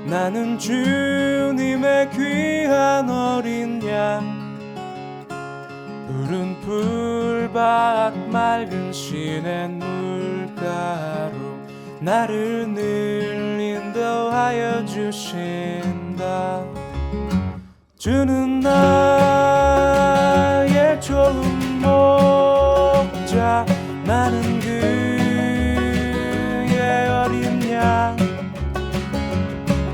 나는 주님의 귀한 어린 양, 푸른 풀밭 맑은 시냇물가로 나를 늘 인도하여 주신다. 주는 나의 좋은 목자, 나는 그의 어린 양.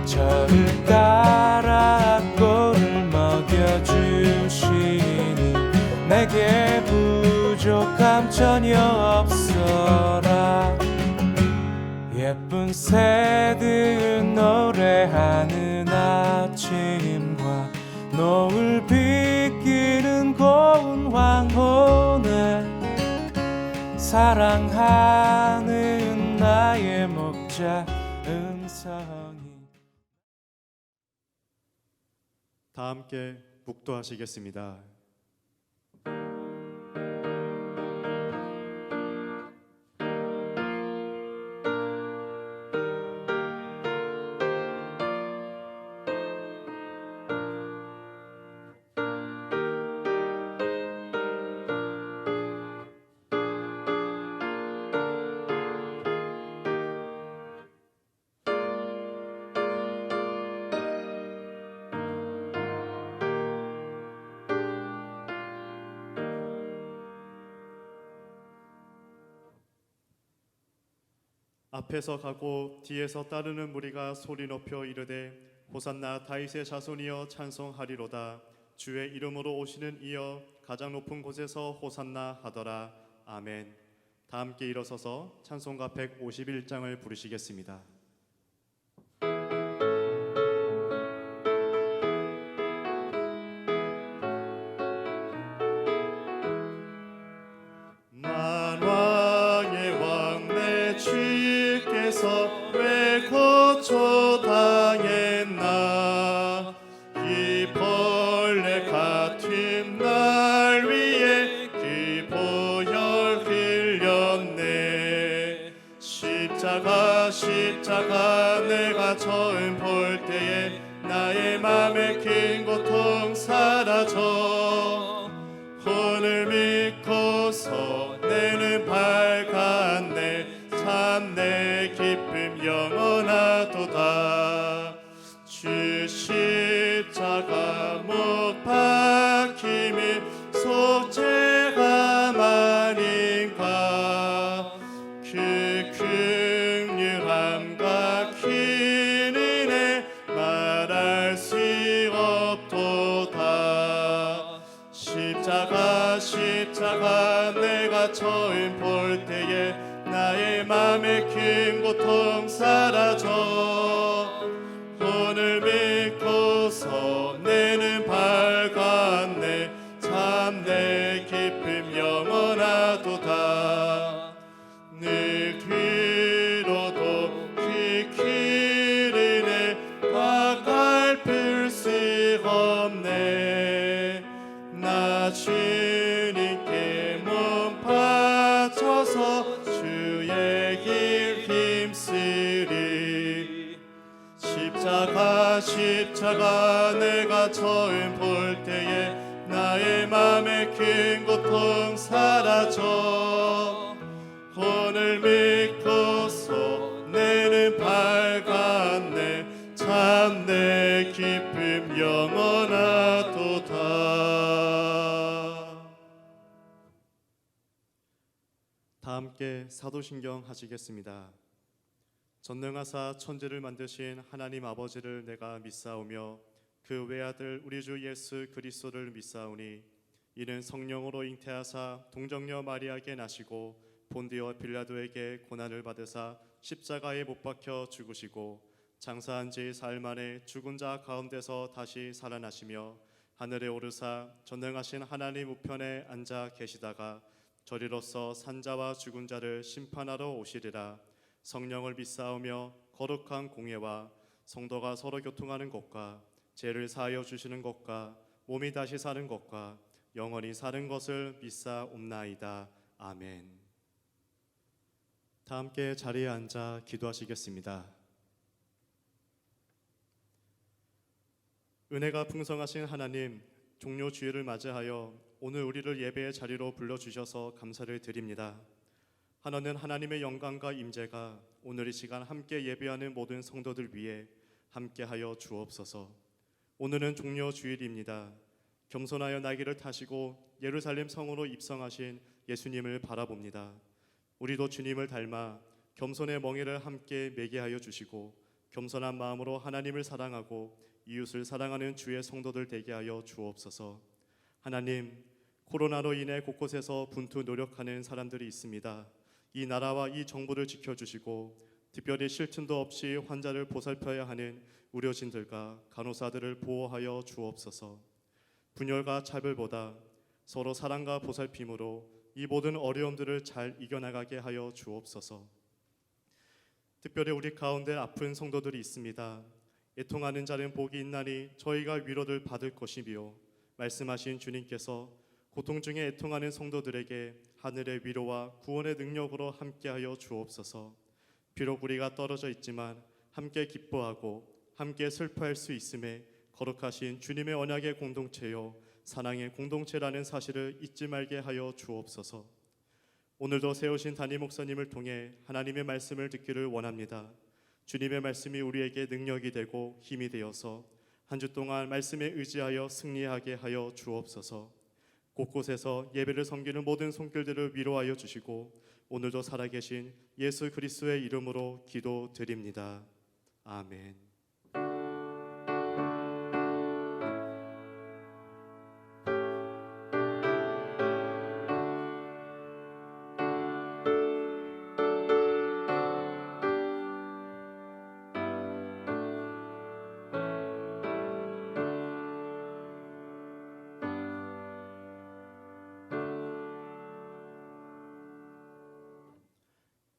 저를 따라 꼴을 먹여주시니 내게 부족함 전혀 없어라. 예쁜 새들 노래하는 아침과 노을 비끼는 고운 황혼에 사랑하는 나의 목자 음성이. 다 함께 묵도하시겠습니다. 앞에서 가고 뒤에서 따르는 무리가 소리 높여 이르되 호산나 다윗의 자손이여 찬송하리로다. 주의 이름으로 오시는 이여 가장 높은 곳에서 호산나 하더라. 아멘. 다 함께 일어서서 찬송가 151장을 부르시겠습니다. 만왕의 왕 내 주께서 왜 고초당했나. 이 벌레 같은 날 위에 그 보혈 흘렸네. 십자가 내가 처음 볼 때에 나의 맘에 큰 고통 사라져. 오늘 믿고서 내는 밝았네. 참 내 기쁨 영원하도다. 주 십자가 못 박힘이 속죄가 아닌가. 그 긍휼함과 큰 은혜 말할 수 없도다. 십자가 내가 처음 볼 때에 나의 맘에 큰 고통 사라져. 오늘 믿고서 내는 밝았네. 참 내 기쁨 영원하도다. 늘 뒤로도 그 큰 은혜 바갈필 수 없네. 나 주님께 몸 바쳐서 주의 길 힘쓰리. 십자가 내가 처음 볼 때에 나의 맘에 큰 고통 사라져. 오늘 믿고서 내는 밝았네. 참 내 기쁨 영원하도다. 다 함께 사도신경 하시겠습니다. 전능하사 천지를 만드신 하나님 아버지를 내가 믿사오며 그 외아들 우리 주 예수 그리스도를 믿사오니 이는 성령으로 잉태하사 동정녀 마리아에게 나시고 본디오 빌라도에게 고난을 받으사 십자가에 못 박혀 죽으시고 장사한 지 사흘 만에 죽은 자 가운데서 다시 살아나시며 하늘에 오르사 전능하신 하나님 우편에 앉아 계시다가 저리로서 산자와 죽은 자를 심판하러 오시리라. 성령을 믿사오며 거룩한 공예와 성도가 서로 교통하는 것과 죄를 사하여 주시는 것과 몸이 다시 사는 것과 영원히 사는 것을 믿사옵나이다. 아멘. 다 함께 자리에 앉아 기도하시겠습니다. 은혜가 풍성하신 하나님, 종료 주일을 맞이하여 오늘 우리를 예배의 자리로 불러주셔서 감사를 드립니다. 하나는 하나님의 영광과 임재가 오늘 이 시간 함께 예배하는 모든 성도들 위해 함께하여 주옵소서. 오늘은 종료 주일입니다. 겸손하여 나귀를 타시고 예루살렘 성으로 입성하신 예수님을 바라봅니다. 우리도 주님을 닮아 겸손의 멍에를 함께 매게 하여 주시고 겸손한 마음으로 하나님을 사랑하고 이웃을 사랑하는 주의 성도들 되게 하여 주옵소서. 하나님, 코로나로 인해 곳곳에서 분투 노력하는 사람들이 있습니다. 이 나라와 이 정부를 지켜주시고 특별히 쉴 틈도 없이 환자를 보살펴야 하는 의료진들과 간호사들을 보호하여 주옵소서. 분열과 차별보다 서로 사랑과 보살핌으로 이 모든 어려움들을 잘 이겨나가게 하여 주옵소서. 특별히 우리 가운데 아픈 성도들이 있습니다. 애통하는 자는 복이 있나니 저희가 위로를 받을 것이며 말씀하신 주님께서 고통 중에 애통하는 성도들에게 하늘의 위로와 구원의 능력으로 함께하여 주옵소서. 비록 우리가 떨어져 있지만 함께 기뻐하고 함께 슬퍼할 수 있음에 거룩하신 주님의 언약의 공동체요 사랑의 공동체라는 사실을 잊지 말게 하여 주옵소서. 오늘도 세우신 담임 목사님을 통해 하나님의 말씀을 듣기를 원합니다. 주님의 말씀이 우리에게 능력이 되고 힘이 되어서 한 주 동안 말씀에 의지하여 승리하게 하여 주옵소서. 곳곳에서 예배를 섬기는 모든 손길들을 위로하여 주시고 오늘도 살아계신 예수 그리스도의 이름으로 기도드립니다. 아멘.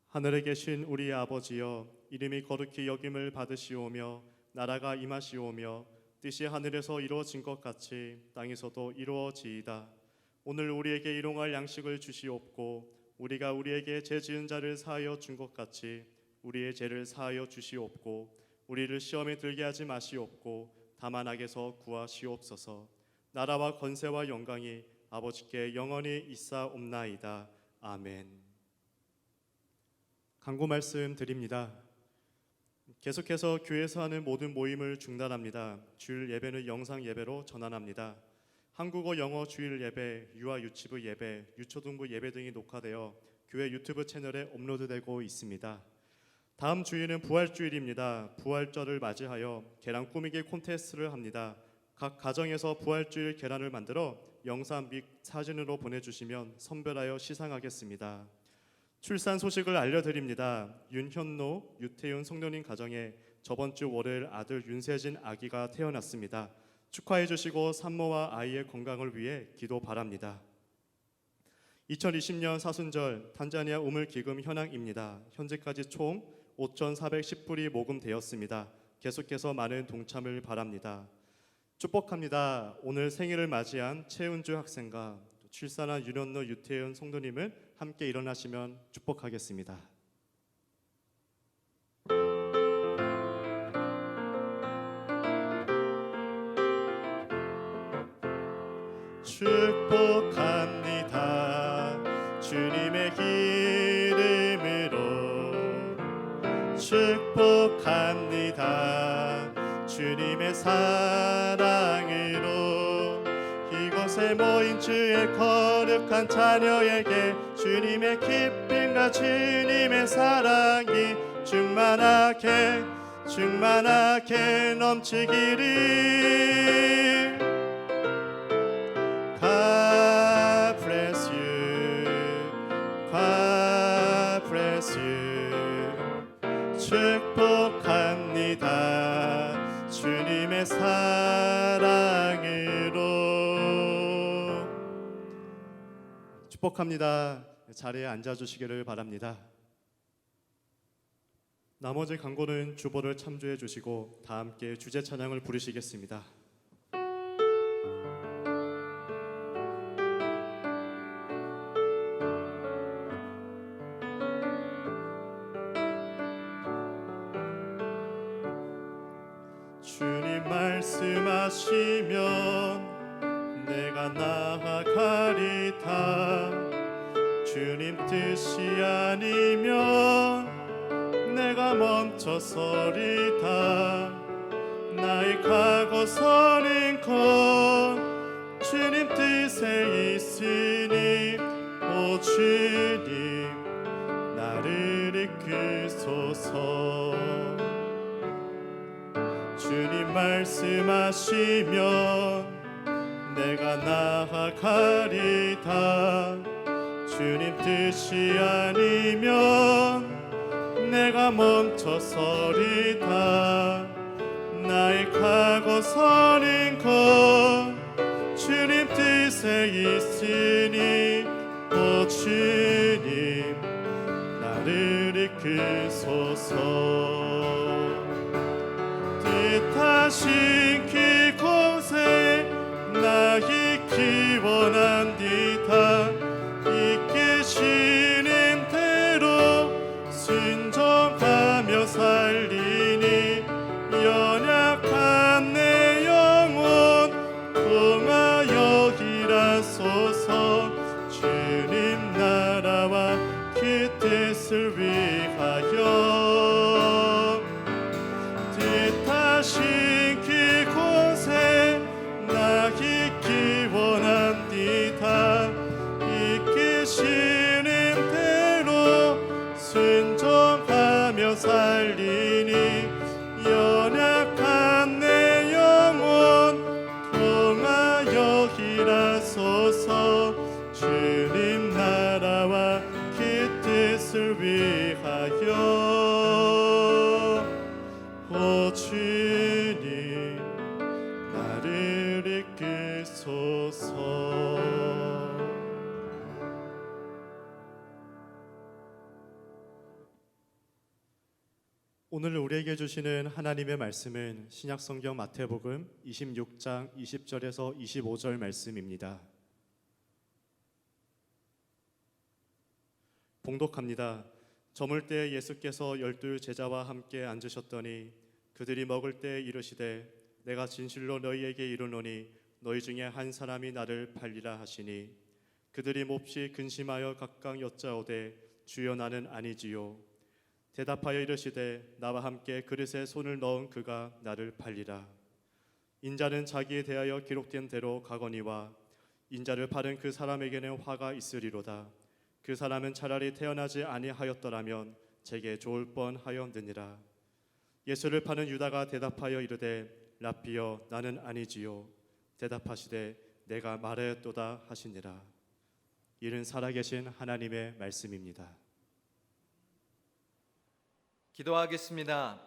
하늘에 계신 우리 아버지여, 이름이 거룩히 여김을 받으시오며 나라가 임하시오며 뜻이 하늘에서 이루어진 것 같이 땅에서도 이루어지이다. 오늘 우리에게 일용할 양식을 주시옵고 우리가 우리에게 죄 지은 자를 사하여 준 것 같이 우리의 죄를 사하여 주시옵고 우리를 시험에 들게 하지 마시옵고 다만 악에서 구하시옵소서. 나라와 권세와 영광이 아버지께 영원히 있사옵나이다. 아멘. 간구 말씀 드립니다. 계속해서 교회에서 하는 모든 모임을 중단합니다. 주일 예배는 영상 예배로 전환합니다. 한국어, 영어 주일 예배, 유아 유치부 예배, 유초등부 예배 등이 녹화되어 교회 유튜브 채널에 업로드되고 있습니다. 다음 주일은 부활주일입니다. 부활절을 맞이하여 계란 꾸미기 콘테스트를 합니다. 각 가정에서 부활주일 계란을 만들어 영상 및 사진으로 보내주시면 선별하여 시상하겠습니다. 출산 소식을 알려드립니다. 윤현노, 유태윤 성도님 가정에 저번 주 월요일 아들 윤세진 아기가 태어났습니다. 축하해 주시고 산모와 아이의 건강을 위해 기도 바랍니다. 2020년 사순절 탄자니아 우물 기금 현황입니다. 현재까지 총 5,410불이 모금되었습니다. 계속해서 많은 동참을 바랍니다. 축복합니다. 오늘 생일을 맞이한 최은주 학생과 출산한 윤현노, 유태윤 성도님을 함께 일어나시면 축복하겠습니다. 축복합니다. 주님의 이름으로 축복합니다. 주님의 사랑으로 이곳에 모인 주의 거룩한 자녀에게 주님의 기쁨과 주님의 사랑이 충만하게 넘치기를. God bless you, God bless you. 축복합니다. 주님의 사랑으로. 축복합니다. 자리에 앉아주시기를 바랍니다. 나머지 강고는 주보를 참조해 주시고 다 함께 주제 찬양을 부르시겠습니다. 주님 주님 말씀하시면 내가 나아가리다. 주님 뜻이 아니면 내가 멈춰 서리다. 나의 과거 서린 것 주님 뜻에 있으니 오 주님 나를 이끄소서. 주님 말씀하시면 내가 나아가리다. 주님 뜻이 아니면 내가 멈춰 서리다. 나의 과거 서린 것 주님 뜻에 있으니 오 주님 나를 이끄소서. 뜻하신 그곳에 나 있기 원한디다. 이끄시는 대로 순종하며 살리니 연약한 내 영혼 통하여 일하소서. 주님 나라와 그 뜻을 위하여 뜻하신 그곳에 나 있기 원한디다. 이끄시는 대로 순종하며 살리니 연약한 내 영혼 통하여 일하소서. 주님 나라와 그 뜻을 위하여 오 주님 나를 이끄소서. 오늘 우리에게 주시는 하나님의 말씀은 신약성경 마태복음 26장 20절에서 25절 말씀입니다. 봉독합니다. 저물 때 예수께서 12 제자와 함께 앉으셨더니 그들이 먹을 때 이르시되 내가 진실로 너희에게 이르노니 너희 중에 한 사람이 나를 팔리라 하시니 그들이 몹시 근심하여 각각 여짜오되 주여 나는 아니지요. 대답하여 이르시되 나와 함께 그릇에 손을 넣은 그가 나를 팔리라. 인자는 자기에 대하여 기록된 대로 가거니와 인자를 팔은 그 사람에게는 화가 있으리로다. 그 사람은 차라리 태어나지 아니하였더라면 제게 좋을 뻔하였느니라. 예수를 파는 유다가 대답하여 이르되 랍비여 나는 아니지요. 대답하시되 내가 말하였도다 하시니라. 이는 살아계신 하나님의 말씀입니다. 기도하겠습니다.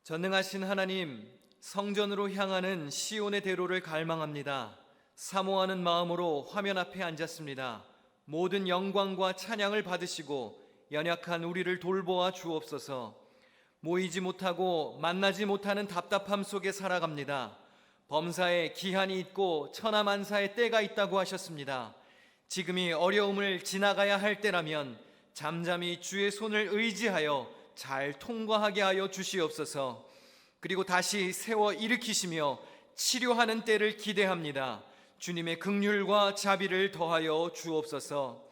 전능하신 하나님, 성전으로 향하는 시온의 대로를 갈망합니다. 사모하는 마음으로 화면 앞에 앉았습니다. 모든 영광과 찬양을 받으시고 연약한 우리를 돌보아 주옵소서. 모이지 못하고 만나지 못하는 답답함 속에 살아갑니다. 범사에 기한이 있고 천하만사의 때가 있다고 하셨습니다. 지금이 어려움을 지나가야 할 때라면 잠잠히 주의 손을 의지하여 잘 통과하게 하여 주시옵소서. 그리고 다시 세워 일으키시며 치료하는 때를 기대합니다. 주님의 긍휼과 자비를 더하여 주옵소서.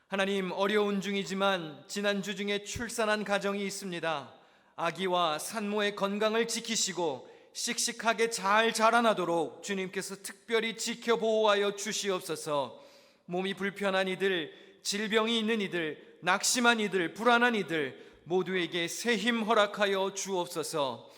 하나님, 어려운 중이지만 지난주 중에 출산한 가정이 있습니다. 아기와 산모의 건강을 지키시고 씩씩하게 잘 자라나도록 주님께서 특별히 지켜보호하여 주시옵소서. 몸이 불편한 이들, 질병이 있는 이들, 낙심한 이들, 불안한 이들 모두에게 새 힘 허락하여 주옵소서.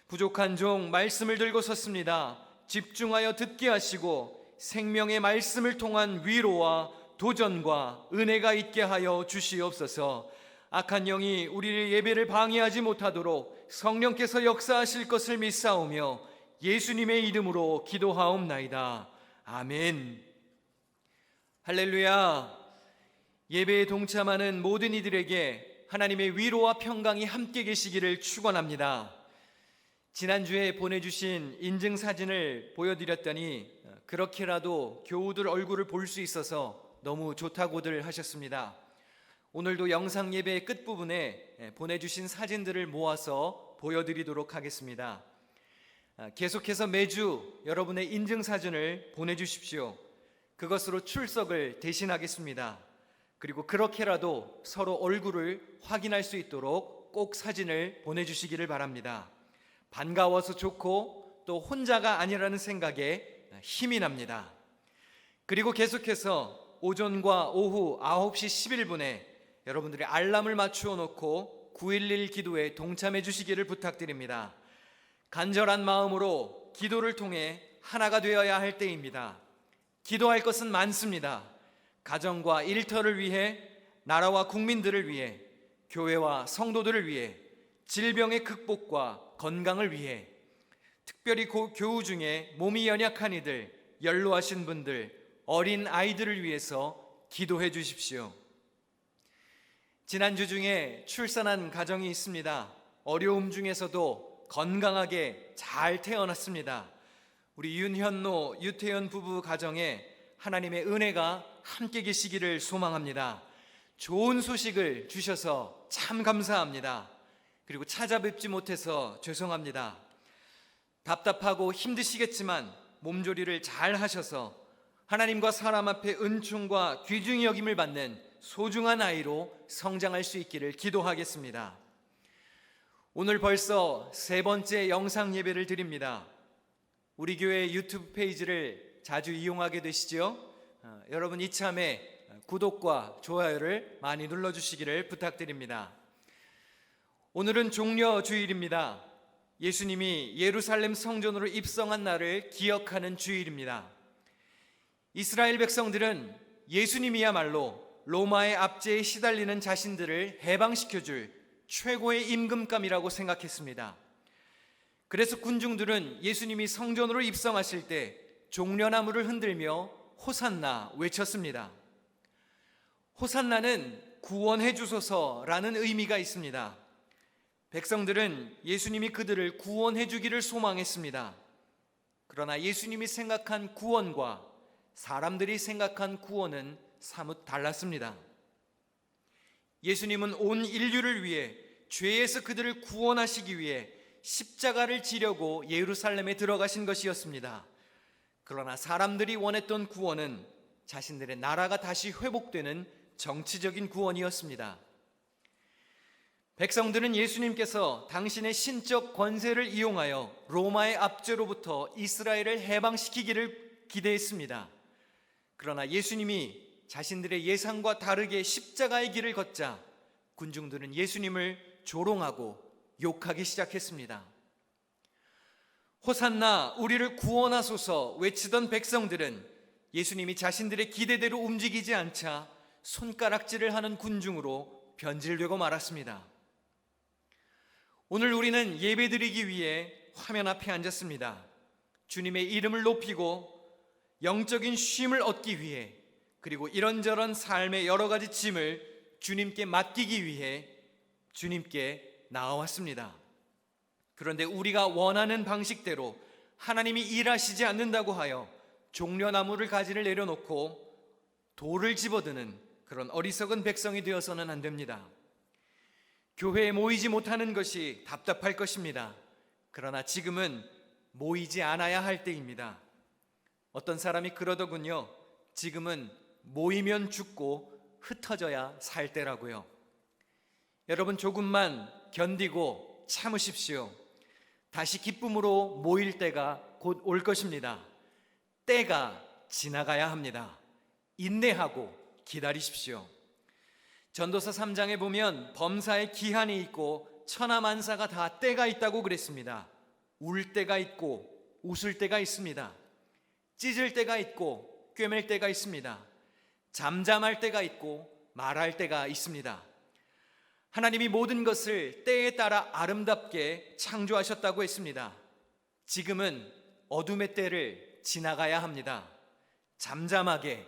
부족한 종 말씀을 들고 섰습니다. 집중하여 듣게 하시고 생명의 말씀을 통한 위로와 도전과 은혜가 있게 하여 주시옵소서. 악한 영이 우리의 예배를 방해하지 못하도록 성령께서 역사하실 것을 믿사오며 예수님의 이름으로 기도하옵나이다. 아멘. 할렐루야. 예배에 동참하는 모든 이들에게 하나님의 위로와 평강이 함께 계시기를 축원합니다. 지난주에 보내주신 인증사진을 보여드렸더니 그렇게라도 교우들 얼굴을 볼 수 있어서 너무 좋다고들 하셨습니다. 오늘도 영상 예배의 끝부분에 보내주신 사진들을 모아서 보여드리도록 하겠습니다. 계속해서 매주 여러분의 인증사진을 보내주십시오. 그것으로 출석을 대신하겠습니다. 그리고 그렇게라도 서로 얼굴을 확인할 수 있도록 꼭 사진을 보내주시기를 바랍니다. 반가워서 좋고 또 혼자가 아니라는 생각에 힘이 납니다. 그리고 계속해서 오전과 오후 9시 11분에 여러분들이 알람을 맞추어 놓고 911 기도에 동참해 주시기를 부탁드립니다. 간절한 마음으로 기도를 통해 하나가 되어야 할 때입니다. 기도할 것은 많습니다. 가정과 일터를 위해, 나라와 국민들을 위해, 교회와 성도들을 위해, 질병의 극복과 건강을 위해, 특별히 교우 중에 몸이 연약한 이들, 연로하신 분들, 어린 아이들을 위해서 기도해 주십시오. 지난주 중에 출산한 가정이 있습니다. 어려움 중에서도 건강하게 잘 태어났습니다. 우리 윤현노, 유태연 부부 가정에 하나님의 은혜가 함께 계시기를 소망합니다. 좋은 소식을 주셔서 참 감사합니다. 그리고 찾아뵙지 못해서 죄송합니다. 답답하고 힘드시겠지만 몸조리를 잘 하셔서 하나님과 사람 앞에 은총과 귀중히 여김을 받는 소중한 아이로 성장할 수 있기를 기도하겠습니다. 오늘 벌써 3번째 영상 예배를 드립니다. 우리 교회 유튜브 페이지를 자주 이용하게 되시죠? 여러분 이참에 구독과 좋아요를 많이 눌러주시기를 부탁드립니다. 오늘은 종려 주일입니다. 예수님이 예루살렘 성전으로 입성한 날을 기억하는 주일입니다. 이스라엘 백성들은 예수님이야말로 로마의 압제에 시달리는 자신들을 해방시켜줄 최고의 임금감이라고 생각했습니다. 그래서 군중들은 예수님이 성전으로 입성하실 때 종려나무를 흔들며 호산나 외쳤습니다. 호산나는 구원해 주소서라는 의미가 있습니다. 백성들은 예수님이 그들을 구원해 주기를 소망했습니다. 그러나 예수님이 생각한 구원과 사람들이 생각한 구원은 사뭇 달랐습니다. 예수님은 온 인류를 위해 죄에서 그들을 구원하시기 위해 십자가를 지려고 예루살렘에 들어가신 것이었습니다. 그러나 사람들이 원했던 구원은 자신들의 나라가 다시 회복되는 정치적인 구원이었습니다. 백성들은 예수님께서 당신의 신적 권세를 이용하여 로마의 압제로부터 이스라엘을 해방시키기를 기대했습니다. 그러나 예수님이 자신들의 예상과 다르게 십자가의 길을 걷자 군중들은 예수님을 조롱하고 욕하기 시작했습니다. 호산나 우리를 구원하소서 외치던 백성들은 예수님이 자신들의 기대대로 움직이지 않자 손가락질을 하는 군중으로 변질되고 말았습니다. 오늘 우리는 예배드리기 위해 화면 앞에 앉았습니다. 주님의 이름을 높이고 영적인 쉼을 얻기 위해, 그리고 이런저런 삶의 여러 가지 짐을 주님께 맡기기 위해 주님께 나와왔습니다. 그런데 우리가 원하는 방식대로 하나님이 일하시지 않는다고 하여 종려나무를 가지를 내려놓고 돌을 집어드는 그런 어리석은 백성이 되어서는 안 됩니다. 교회에 모이지 못하는 것이 답답할 것입니다. 그러나 지금은 모이지 않아야 할 때입니다. 어떤 사람이 그러더군요. 지금은 모이면 죽고 흩어져야 살 때라고요. 여러분 조금만 견디고 참으십시오. 다시 기쁨으로 모일 때가 곧 올 것입니다. 때가 지나가야 합니다. 인내하고 기다리십시오. 전도서 3장에 보면 범사에 기한이 있고 천하만사가 다 때가 있다고 그랬습니다. 울 때가 있고 웃을 때가 있습니다. 찢을 때가 있고 꿰맬 때가 있습니다. 잠잠할 때가 있고 말할 때가 있습니다. 하나님이 모든 것을 때에 따라 아름답게 창조하셨다고 했습니다. 지금은 어둠의 때를 지나가야 합니다. 잠잠하게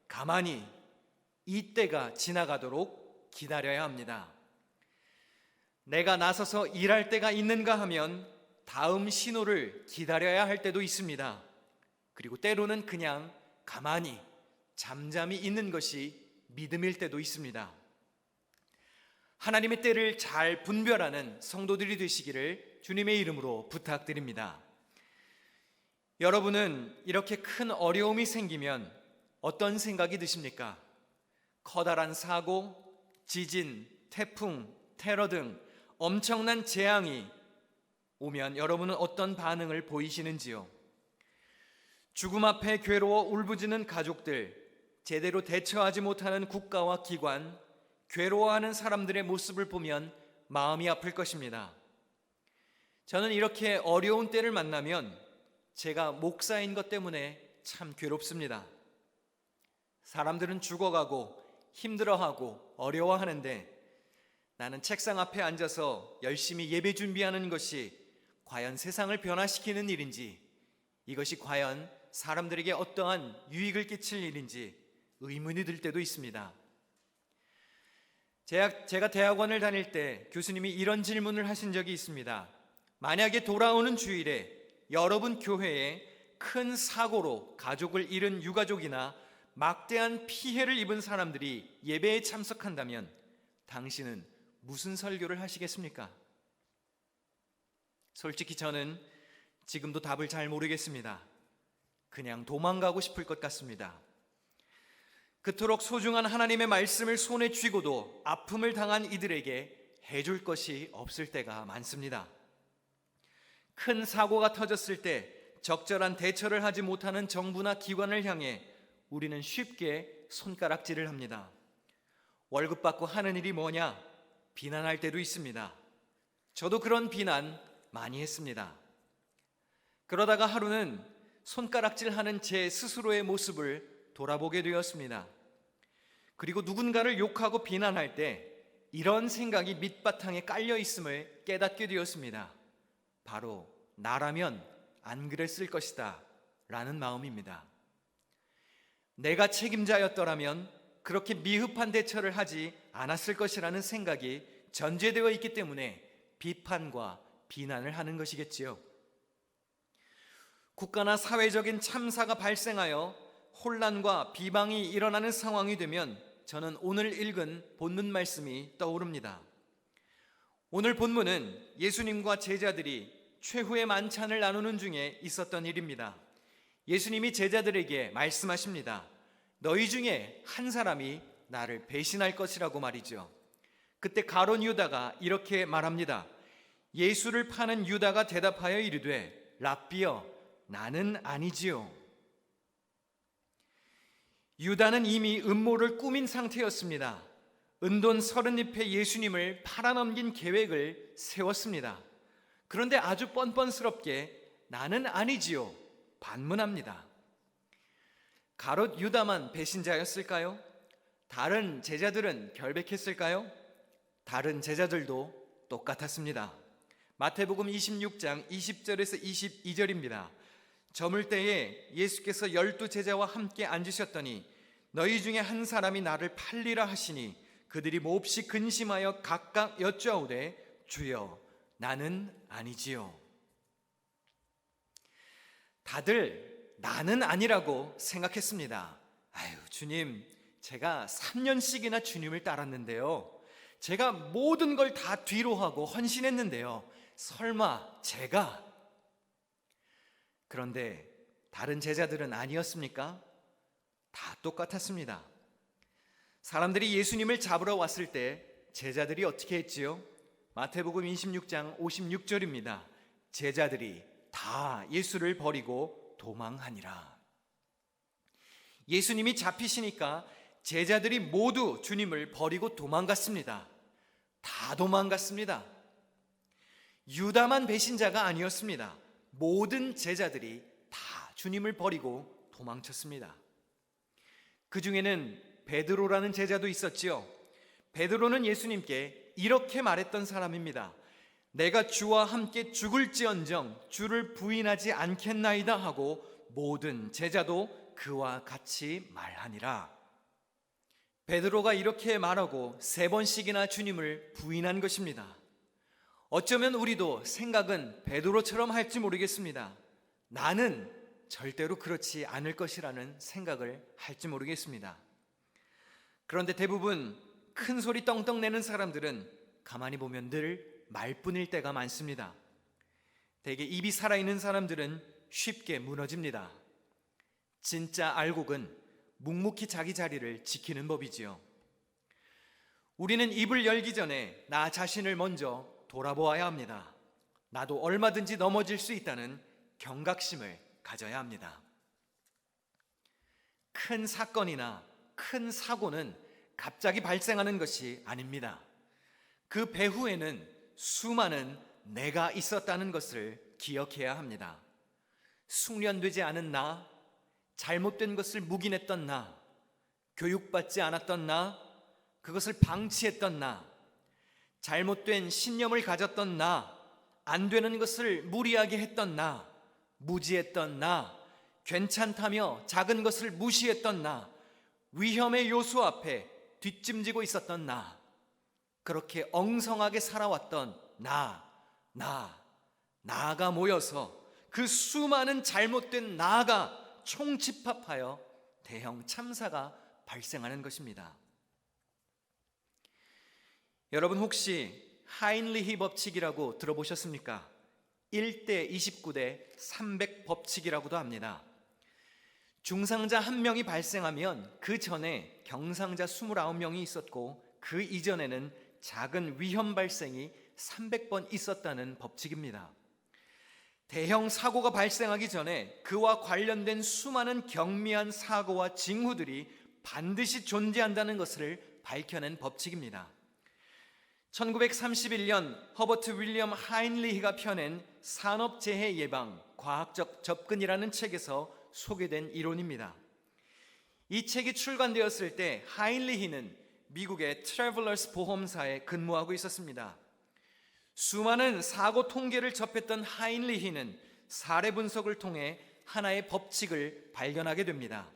가만히 이 때가 지나가도록 기다려야 합니다. 내가 나서서 일할 때가 있는가 하면 다음 신호를 기다려야 할 때도 있습니다. 그리고 때로는 그냥 가만히 잠잠히 있는 것이 믿음일 때도 있습니다. 하나님의 때를 잘 분별하는 성도들이 되시기를 주님의 이름으로 부탁드립니다. 여러분은 이렇게 큰 어려움이 생기면 어떤 생각이 드십니까? 커다란 사고, 지진, 태풍, 테러 등 엄청난 재앙이 오면 여러분은 어떤 반응을 보이시는지요? 죽음 앞에 괴로워 울부짖는 가족들, 제대로 대처하지 못하는 국가와 기관, 괴로워하는 사람들의 모습을 보면 마음이 아플 것입니다. 저는 이렇게 어려운 때를 만나면 제가 목사인 것 때문에 참 괴롭습니다. 사람들은 죽어가고 힘들어하고 어려워하는데 나는 책상 앞에 앉아서 열심히 예배 준비하는 것이 과연 세상을 변화시키는 일인지, 이것이 과연 사람들에게 어떠한 유익을 끼칠 일인지 의문이 들 때도 있습니다. 제가 대학원을 다닐 때 교수님이 이런 질문을 하신 적이 있습니다. 만약에 돌아오는 주일에 여러분 교회에 큰 사고로 가족을 잃은 유가족이나 막대한 피해를 입은 사람들이 예배에 참석한다면 당신은 무슨 설교를 하시겠습니까? 솔직히 저는 지금도 답을 잘 모르겠습니다. 그냥 도망가고 싶을 것 같습니다. 그토록 소중한 하나님의 말씀을 손에 쥐고도 아픔을 당한 이들에게 해줄 것이 없을 때가 많습니다. 큰 사고가 터졌을 때 적절한 대처를 하지 못하는 정부나 기관을 향해 우리는 쉽게 손가락질을 합니다. 월급 받고 하는 일이 뭐냐? 비난할 때도 있습니다. 저도 그런 비난 많이 했습니다. 그러다가 하루는 손가락질하는 제 스스로의 모습을 돌아보게 되었습니다. 그리고 누군가를 욕하고 비난할 때 이런 생각이 밑바탕에 깔려 있음을 깨닫게 되었습니다. 바로 나라면 안 그랬을 것이다 라는 마음입니다. 내가 책임자였더라면 그렇게 미흡한 대처를 하지 않았을 것이라는 생각이 전제되어 있기 때문에 비판과 비난을 하는 것이겠지요. 국가나 사회적인 참사가 발생하여 혼란과 비방이 일어나는 상황이 되면 저는 오늘 읽은 본문 말씀이 떠오릅니다. 오늘 본문은 예수님과 제자들이 최후의 만찬을 나누는 중에 있었던 일입니다. 예수님이 제자들에게 말씀하십니다. 너희 중에 한 사람이 나를 배신할 것이라고 말이죠. 그때 가룟 유다가 이렇게 말합니다. 예수를 파는 유다가 대답하여 이르되 랍비여 나는 아니지요. 유다는 이미 음모를 꾸민 상태였습니다. 은돈 30잎에 예수님을 팔아넘긴 계획을 세웠습니다. 그런데 아주 뻔뻔스럽게 나는 아니지요 반문합니다. 가롯 유다만 배신자였을까요? 다른 제자들은 결백했을까요? 다른 제자들도 똑같았습니다. 마태복음 26장 20절에서 22절입니다. 저물 때에 예수께서 12제자와 함께 앉으셨더니 너희 중에 한 사람이 나를 팔리라 하시니 그들이 몹시 근심하여 각각 여쭈어오되 주여 나는 아니지요. 다들 나는 아니라고 생각했습니다. 아유 주님, 제가 3년씩이나 주님을 따랐는데요. 제가 모든 걸 다 뒤로 하고 헌신했는데요. 설마 제가? 그런데 다른 제자들은 아니었습니까? 다 똑같았습니다. 사람들이 예수님을 잡으러 왔을 때 제자들이 어떻게 했지요? 마태복음 26장 56절입니다. 제자들이 다 예수를 버리고 도망하니라. 예수님이 잡히시니까 제자들이 모두 주님을 버리고 도망갔습니다. 다 도망갔습니다. 유다만 배신자가 아니었습니다. 모든 제자들이 다 주님을 버리고 도망쳤습니다. 그 중에는 베드로라는 제자도 있었지요. 베드로는 예수님께 이렇게 말했던 사람입니다. 내가 주와 함께 죽을지언정 주를 부인하지 않겠나이다 하고 모든 제자도 그와 같이 말하니라. 베드로가 이렇게 말하고 3번씩이나 주님을 부인한 것입니다. 어쩌면 우리도 생각은 베드로처럼 할지 모르겠습니다. 나는 절대로 그렇지 않을 것이라는 생각을 할지 모르겠습니다. 그런데 대부분 큰 소리 떵떵 내는 사람들은 가만히 보면 늘 말뿐일 때가 많습니다. 대개 입이 살아있는 사람들은 쉽게 무너집니다. 진짜 알곡은 묵묵히 자기 자리를 지키는 법이지요. 우리는 입을 열기 전에 나 자신을 먼저 돌아보아야 합니다. 나도 얼마든지 넘어질 수 있다는 경각심을 가져야 합니다. 큰 사건이나 큰 사고는 갑자기 발생하는 것이 아닙니다. 그 배후에는 수많은 내가 있었다는 것을 기억해야 합니다. 숙련되지 않은 나, 잘못된 것을 묵인했던 나, 교육받지 않았던 나, 그것을 방치했던 나, 잘못된 신념을 가졌던 나, 안 되는 것을 무리하게 했던 나, 무지했던 나, 괜찮다며 작은 것을 무시했던 나, 위험의 요소 앞에 뒷짐지고 있었던 나, 그렇게 엉성하게 살아왔던 나가 모여서 그 수많은 잘못된 나가 총집합하여 대형 참사가 발생하는 것입니다. 여러분 혹시 하인리히 법칙이라고 들어보셨습니까? 1대 29대 300 법칙이라고도 합니다. 중상자 1명이 발생하면 그 전에 경상자 29명이 있었고 그 이전에는 작은 위험 발생이 300번 있었다는 법칙입니다. 대형 사고가 발생하기 전에 그와 관련된 수많은 경미한 사고와 징후들이 반드시 존재한다는 것을 밝혀낸 법칙입니다. 1931년 허버트 윌리엄 하인리히가 펴낸 산업재해 예방 과학적 접근이라는 책에서 소개된 이론입니다. 이 책이 출간되었을 때 하인리히는 미국의 트래블러스 보험사에 근무하고 있었습니다. 수많은 사고 통계를 접했던 하인리히는 사례 분석을 통해 하나의 법칙을 발견하게 됩니다.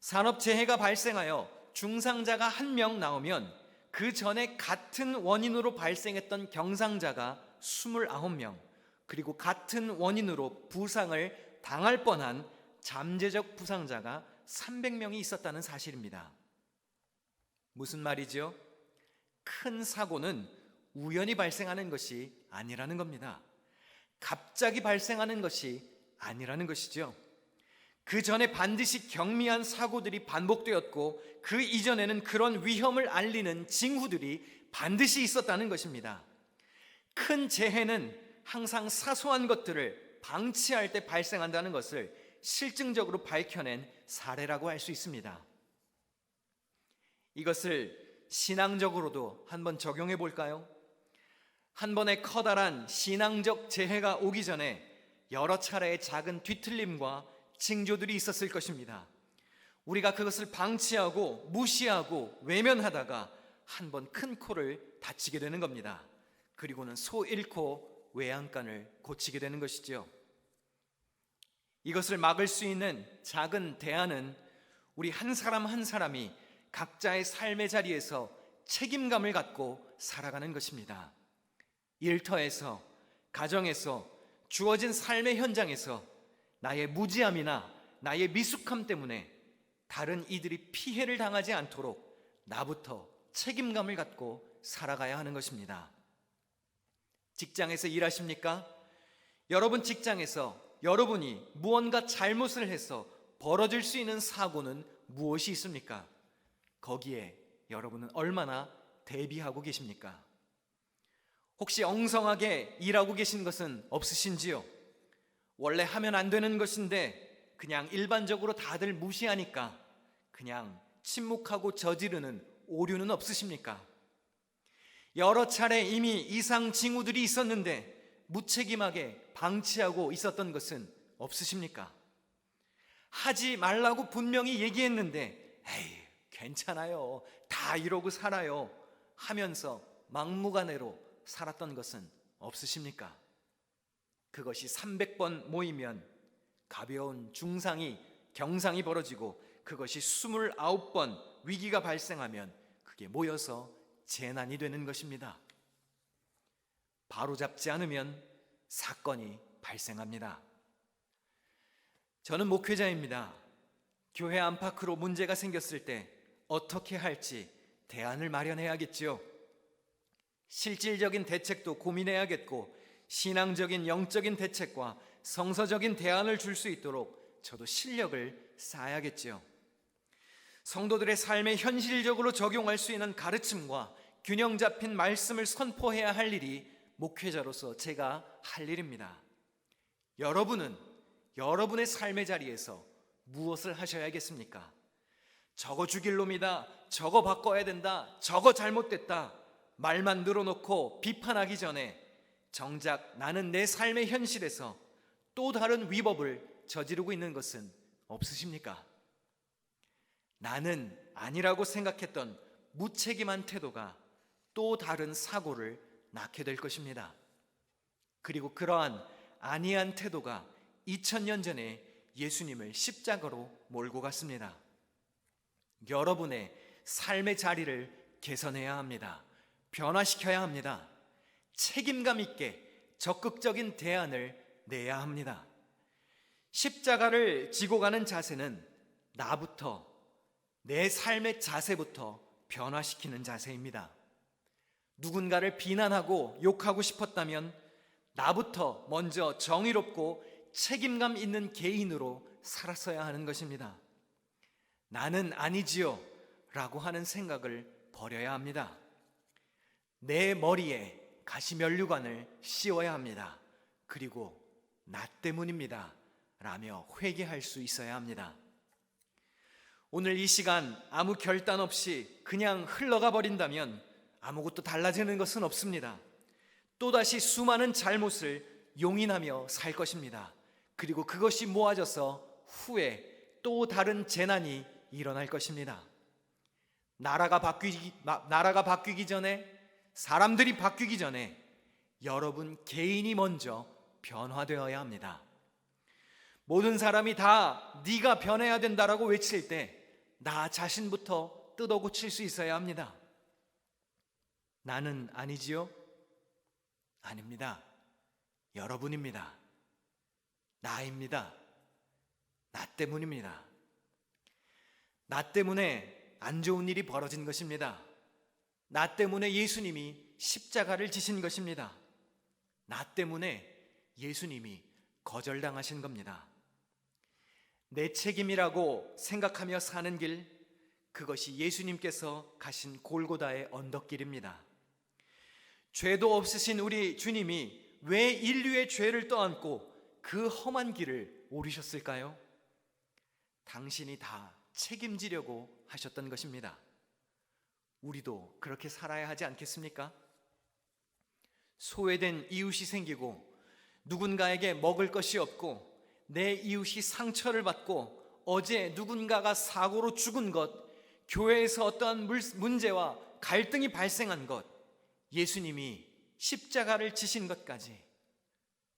산업재해가 발생하여 중상자가 1명 나오면 그 전에 같은 원인으로 발생했던 경상자가 29명, 그리고 같은 원인으로 부상을 당할 뻔한 잠재적 부상자가 300명이 있었다는 사실입니다. 무슨 말이죠? 큰 사고는 우연히 발생하는 것이 아니라는 겁니다. 갑자기 발생하는 것이 아니라는 것이죠. 그 전에 반드시 경미한 사고들이 반복되었고 그 이전에는 그런 위험을 알리는 징후들이 반드시 있었다는 것입니다. 큰 재해는 항상 사소한 것들을 방치할 때 발생한다는 것을 실증적으로 밝혀낸 사례라고 할 수 있습니다. 이것을 신앙적으로도 한번 적용해 볼까요? 한 번의 커다란 신앙적 재해가 오기 전에 여러 차례의 작은 뒤틀림과 징조들이 있었을 것입니다. 우리가 그것을 방치하고 무시하고 외면하다가 한 번 큰 코를 다치게 되는 겁니다. 그리고는 소 잃고 외양간을 고치게 되는 것이지요. 이것을 막을 수 있는 작은 대안은 우리 한 사람 한 사람이 각자의 삶의 자리에서 책임감을 갖고 살아가는 것입니다. 일터에서, 가정에서, 주어진 삶의 현장에서 나의 무지함이나 나의 미숙함 때문에 다른 이들이 피해를 당하지 않도록 나부터 책임감을 갖고 살아가야 하는 것입니다. 직장에서 일하십니까? 여러분 직장에서 여러분이 무언가 잘못을 해서 벌어질 수 있는 사고는 무엇이 있습니까? 거기에 여러분은 얼마나 대비하고 계십니까? 혹시 엉성하게 일하고 계신 것은 없으신지요? 원래 하면 안 되는 것인데 그냥 일반적으로 다들 무시하니까 그냥 침묵하고 저지르는 오류는 없으십니까? 여러 차례 이미 이상 징후들이 있었는데 무책임하게 방치하고 있었던 것은 없으십니까? 하지 말라고 분명히 얘기했는데 에이 괜찮아요, 다 이러고 살아요 하면서 막무가내로 살았던 것은 없으십니까? 그것이 300번 모이면 가벼운 중상이 경상이 벌어지고 그것이 29번 위기가 발생하면 그게 모여서 재난이 되는 것입니다. 바로잡지 않으면 사건이 발생합니다. 저는 목회자입니다. 교회 안팎으로 문제가 생겼을 때 어떻게 할지 대안을 마련해야겠지요. 실질적인 대책도 고민해야겠고, 신앙적인 영적인 대책과 성서적인 대안을 줄 수 있도록 저도 실력을 쌓아야겠지요. 성도들의 삶에 현실적으로 적용할 수 있는 가르침과 균형 잡힌 말씀을 선포해야 할 일이 목회자로서 제가 할 일입니다. 여러분은 여러분의 삶의 자리에서 무엇을 하셔야겠습니까? 저거 죽일 놈이다, 저거 바꿔야 된다, 저거 잘못됐다 말만 늘어놓고 비판하기 전에 정작 나는 내 삶의 현실에서 또 다른 위법을 저지르고 있는 것은 없으십니까? 나는 아니라고 생각했던 무책임한 태도가 또 다른 사고를 낳게 될 것입니다. 그리고 그러한 아니한 태도가 2000년 전에 예수님을 십자가로 몰고 갔습니다. 여러분의 삶의 자리를 개선해야 합니다. 변화시켜야 합니다. 책임감 있게 적극적인 대안을 내야 합니다. 십자가를 지고 가는 자세는 나부터, 내 삶의 자세부터 변화시키는 자세입니다. 누군가를 비난하고 욕하고 싶었다면 나부터 먼저 정의롭고 책임감 있는 개인으로 살았어야 하는 것입니다. 나는 아니지요 라고 하는 생각을 버려야 합니다. 내 머리에 가시면류관을 씌워야 합니다. 그리고 나 때문입니다 라며 회개할 수 있어야 합니다. 오늘 이 시간 아무 결단 없이 그냥 흘러가 버린다면 아무것도 달라지는 것은 없습니다. 또다시 수많은 잘못을 용인하며 살 것입니다. 그리고 그것이 모아져서 후에 또 다른 재난이 일어날 것입니다. 나라가 바뀌기 전에, 사람들이 바뀌기 전에 여러분 개인이 먼저 변화되어야 합니다. 모든 사람이 다 네가 변해야 된다라고 외칠 때 나 자신부터 뜯어고칠 수 있어야 합니다. 나는 아니지요? 아닙니다. 여러분입니다. 나입니다. 나 때문입니다. 나 때문에 안 좋은 일이 벌어진 것입니다. 나 때문에 예수님이 십자가를 지신 것입니다. 나 때문에 예수님이 거절당하신 겁니다. 내 책임이라고 생각하며 사는 길, 그것이 예수님께서 가신 골고다의 언덕길입니다. 죄도 없으신 우리 주님이 왜 인류의 죄를 떠안고 그 험한 길을 오르셨을까요? 당신이 다 책임지려고 하셨던 것입니다. 우리도 그렇게 살아야 하지 않겠습니까? 소외된 이웃이 생기고 누군가에게 먹을 것이 없고 내 이웃이 상처를 받고 어제 누군가가 사고로 죽은 것, 교회에서 어떠한 문제와 갈등이 발생한 것, 예수님이 십자가를 지신 것까지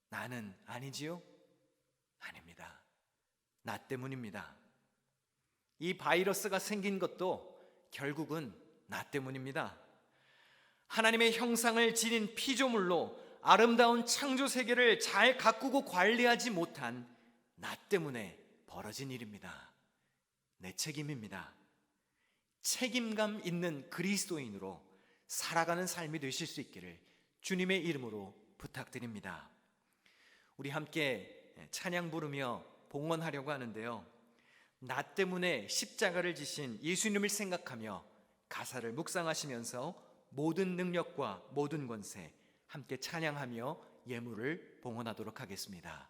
나는 아니지요? 아닙니다. 나 때문입니다. 이 바이러스가 생긴 것도 결국은 나 때문입니다. 하나님의 형상을 지닌 피조물로 아름다운 창조 세계를 잘 가꾸고 관리하지 못한 나 때문에 벌어진 일입니다. 내 책임입니다. 책임감 있는 그리스도인으로 살아가는 삶이 되실 수 있기를 주님의 이름으로 부탁드립니다. 우리 함께 찬양 부르며 봉헌하려고 하는데요, 나 때문에 십자가를 지신 예수님을 생각하며 가사를 묵상하시면서 모든 능력과 모든 권세 함께 찬양하며 예물을 봉헌하도록 하겠습니다.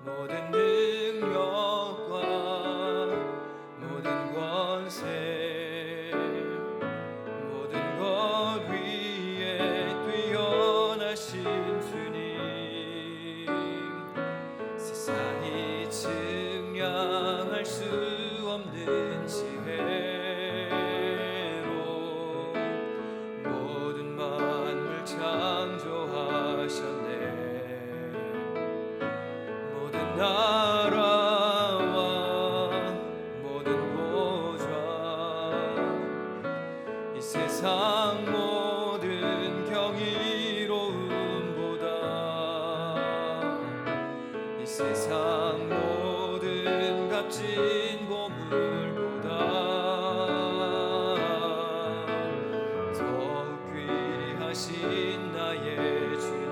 모든 능력과 모든 권세, 모든 것 위에 뛰어나신 주님, 세상이 측량할 수 없는 지혜로 모든 만물 창조하셨네. 나라와 모든 보좌, 이 세상 모든 값진 보물보다 더욱 귀하신 나의 주님.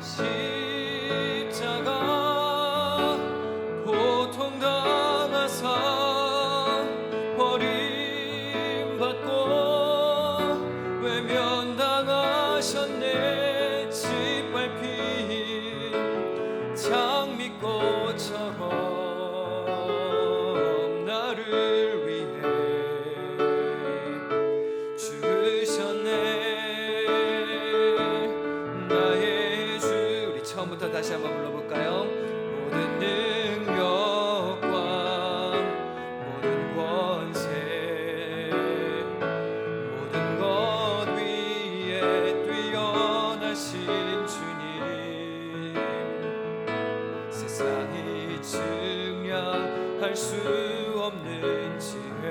십자가 고통당하사 버림받고 외면당하셨네. 짓밟힌 장미꽃처럼 나를 위해 죽으셨네. 나의 주. 우리 처음부터 다시 한번 불러볼까요? 모든 능력과 모든 권세 모든 것 위에 뛰어나신 주님. 세상이 증량할 수 없는 지혜로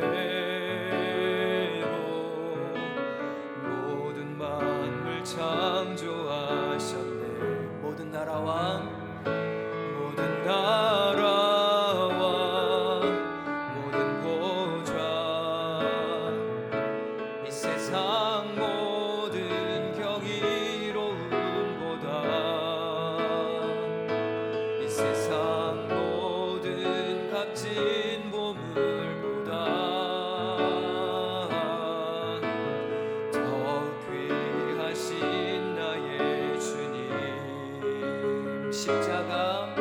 모든 만물 창조하셨네. 모든 나라와 모든 보좌 이 세상 모든 경이로움보다 이 세상 모든 값진 보물보다 더욱 귀하신 나의 주님. 십자가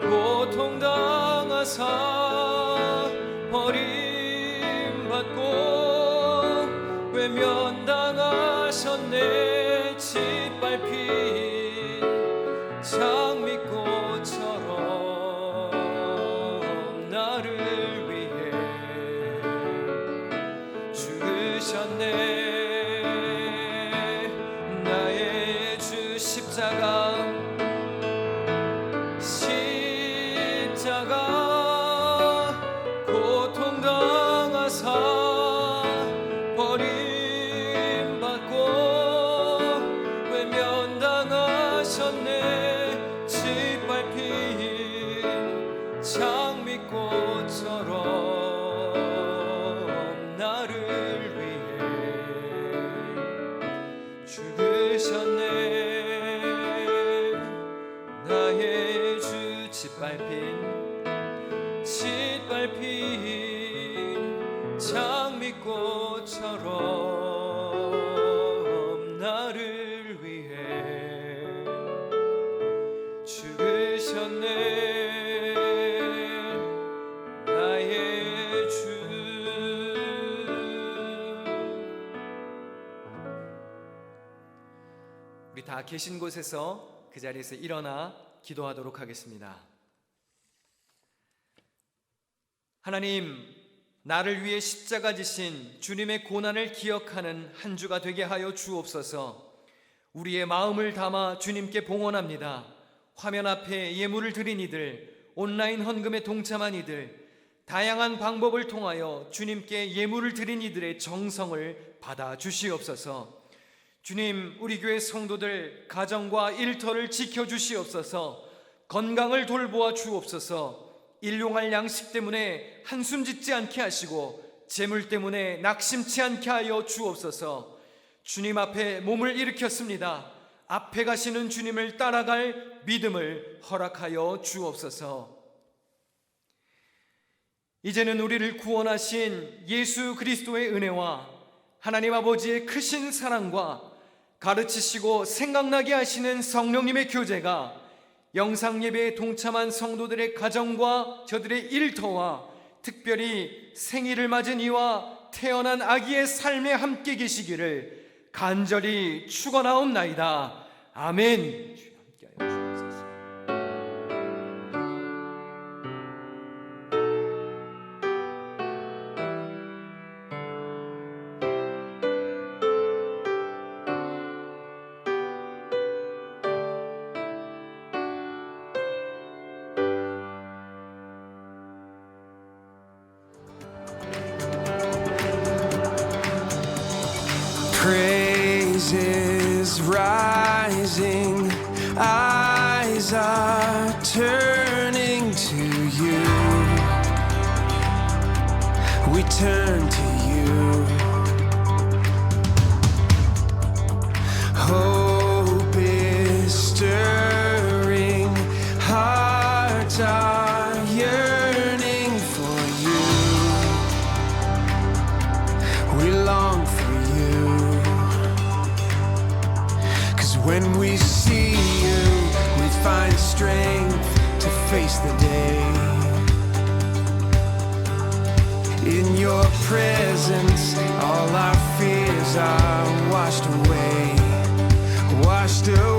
고통당하사 버림받고 외면당하셨네. 짓밟힌 장미꽃처럼 나를 위해 죽으셨네. 나의 주. 십자가 고통당하사 버림받고 외면당하셨네. 짓밟힌 장미꽃처럼 나를 위해 죽으셨네. 나의 주. 짓밟힌 장미꽃처럼 나를 위해 죽으셨네. 나의 주. 우리 다 계신 곳에서 그 자리에서 일어나 기도하도록 하겠습니다. 하나님, 나를 위해 십자가 지신 주님의 고난을 기억하는 한 주가 되게 하여 주옵소서. 우리의 마음을 담아 주님께 봉헌합니다. 화면 앞에 예물을 드린 이들, 온라인 헌금에 동참한 이들, 다양한 방법을 통하여 주님께 예물을 드린 이들의 정성을 받아 주시옵소서. 주님, 우리 교회 성도들 가정과 일터를 지켜주시옵소서. 건강을 돌보아 주옵소서. 일용할 양식 때문에 한숨 짓지 않게 하시고 재물 때문에 낙심치 않게 하여 주옵소서. 주님 앞에 몸을 일으켰습니다. 앞에 가시는 주님을 따라갈 믿음을 허락하여 주옵소서. 이제는 우리를 구원하신 예수 그리스도의 은혜와 하나님 아버지의 크신 사랑과 가르치시고 생각나게 하시는 성령님의 교제가 영상 예배에 동참한 성도들의 가정과 저들의 일터와 특별히 생일을 맞은 이와 태어난 아기의 삶에 함께 계시기를 간절히 축원하옵나이다. 아멘. Praises rise rising, eyes are turning to you. We turn to you. Hope is stirring, hearts are yearning for you. We long for you. 'Cause when we see you, we find strength to face the day. In your presence, all our fears are washed away, washed away.